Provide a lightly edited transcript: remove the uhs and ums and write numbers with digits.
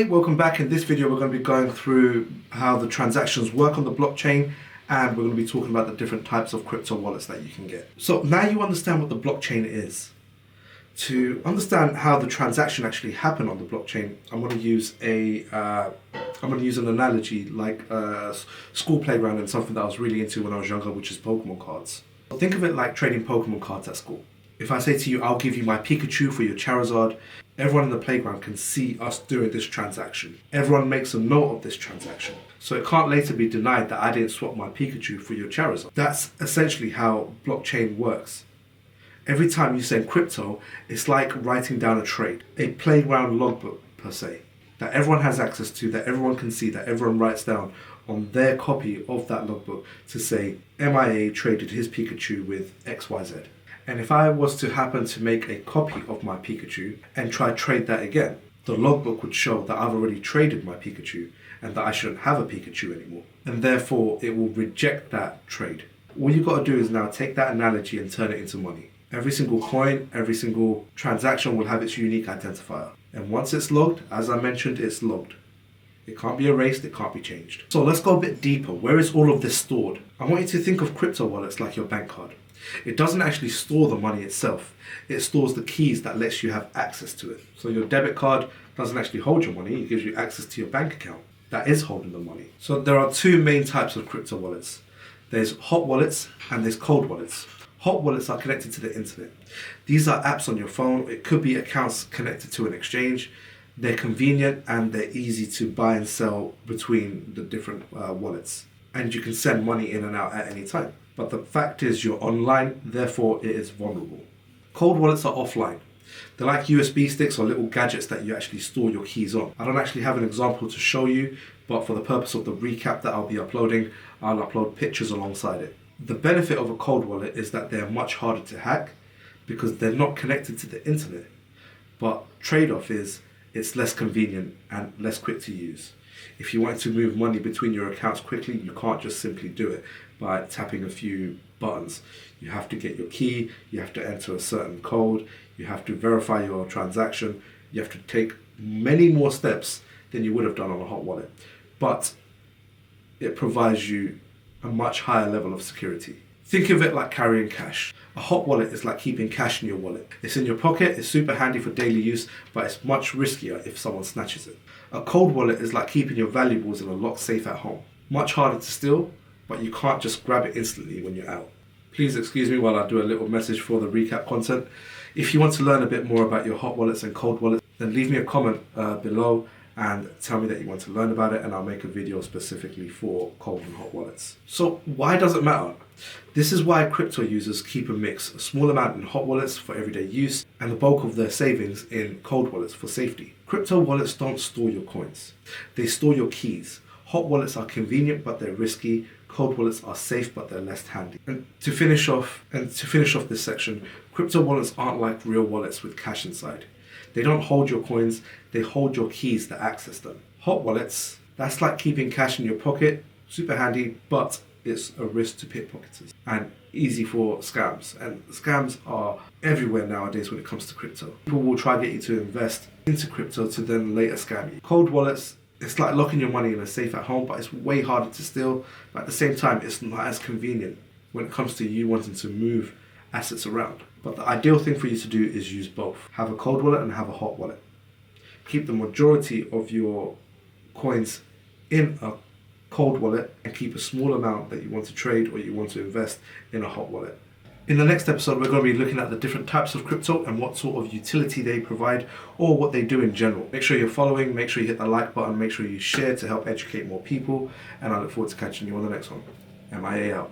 Hey, welcome back. In this video we're going to be going through how the transactions work on the blockchain, and we're going to be talking about the different types of crypto wallets that you can get. So now you understand what the blockchain is. To understand how the transaction actually happened on the blockchain, I'm going to use an analogy like a school playground and something that I was really into when I was younger, which is Pokemon cards. Think of it like trading Pokemon cards at school. If I say to you, I'll give you my Pikachu for your Charizard, everyone in the playground can see us doing this transaction. Everyone makes a note of this transaction. So it can't later be denied that I didn't swap my Pikachu for your Charizard. That's essentially how blockchain works. Every time you send crypto, it's like writing down a trade, a playground logbook per se, that everyone has access to, that everyone can see, that everyone writes down on their copy of that logbook to say, MIA traded his Pikachu with XYZ. And if I was to happen to make a copy of my Pikachu and try trade that again, the logbook would show that I've already traded my Pikachu and that I shouldn't have a Pikachu anymore. And therefore it will reject that trade. All you've got to do is now take that analogy and turn it into money. Every single coin, every single transaction will have its unique identifier. And once it's logged, as I mentioned, it's logged. It can't be erased, it can't be changed. So let's go a bit deeper. Where is all of this stored? I want you to think of crypto wallets like your bank card. It doesn't actually store the money itself. It stores the keys that lets you have access to it. So your debit card doesn't actually hold your money, it gives you access to your bank account that is holding the money. So there are two main types of crypto wallets. There's hot wallets and there's cold wallets. Hot wallets are connected to the internet. These are apps on your phone. It could be accounts connected to an exchange. They're convenient and they're easy to buy and sell between the different wallets. And you can send money in and out at any time. But the fact is you're online, therefore it is vulnerable. Cold wallets are offline. They're like USB sticks or little gadgets that you actually store your keys on. I don't actually have an example to show you, but for the purpose of the recap that I'll be uploading, I'll upload pictures alongside it. The benefit of a cold wallet is that they're much harder to hack because they're not connected to the internet. But trade-off is it's less convenient and less quick to use. If you want to move money between your accounts quickly, you can't just simply do it by tapping a few buttons. You have to get your key, you have to enter a certain code, you have to verify your transaction, you have to take many more steps than you would have done on a hot wallet. But it provides you a much higher level of security. Think of it like carrying cash. A hot wallet is like keeping cash in your wallet. It's in your pocket, it's super handy for daily use, but it's much riskier if someone snatches it. A cold wallet is like keeping your valuables in a locked safe at home. Much harder to steal, but you can't just grab it instantly when you're out. Please excuse me while I do a little message for the recap content. If you want to learn a bit more about your hot wallets and cold wallets, then leave me a comment below and tell me that you want to learn about it, and I'll make a video specifically for cold and hot wallets. So why does it matter? This is why crypto users keep a mix, a small amount in hot wallets for everyday use and the bulk of their savings in cold wallets for safety. Crypto wallets don't store your coins, they store your keys. Hot wallets are convenient but they're risky. Cold wallets are safe but they're less handy. And to finish off this section, crypto wallets aren't like real wallets with cash inside. They don't hold your coins, they hold your keys to access them. Hot wallets, that's like keeping cash in your pocket, super handy, but it's a risk to pickpocketers and easy for scams. And scams are everywhere nowadays when it comes to crypto. People will try to get you to invest into crypto to then later scam you. Cold wallets, it's like locking your money in a safe at home, but it's way harder to steal. But at the same time, it's not as convenient when it comes to you wanting to move assets around. But the ideal thing for you to do is use both. Have a cold wallet and have a hot wallet. Keep the majority of your coins in a cold wallet and keep a small amount that you want to trade or you want to invest in a hot wallet. In the next episode, we're going to be looking at the different types of crypto and what sort of utility they provide or what they do in general. Make sure you're following, make sure you hit the like button, make sure you share to help educate more people, and I look forward to catching you on the next one. MIA out.